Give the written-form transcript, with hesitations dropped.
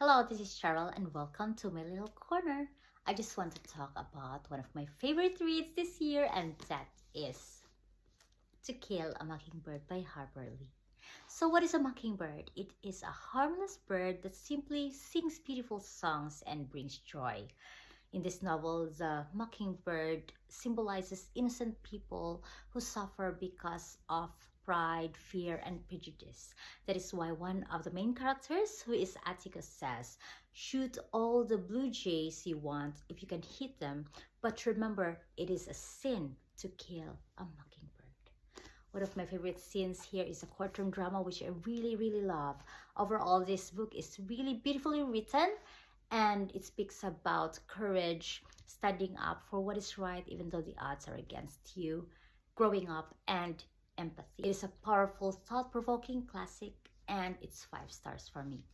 Hello, this is Cheryl and welcome to my little corner. I just want to talk about one of my favorite reads this year, and that is To Kill a Mockingbird by Harper Lee. So what is a mockingbird? It is a harmless bird that simply sings beautiful songs and brings joy. In this novel, the mockingbird symbolizes innocent people who suffer because of pride, fear, and prejudice. That is why one of the main characters, who is Atticus, says, "Shoot all the blue jays you want if you can hit them, but remember, it is a sin to kill a mockingbird." One of my favorite scenes here is a courtroom drama, which I really love. Overall, this book is really beautifully written, and it speaks about courage, standing up for what is right even though the odds are against you, growing up, and empathy. It is a powerful, thought-provoking classic, and it's 5 stars for me.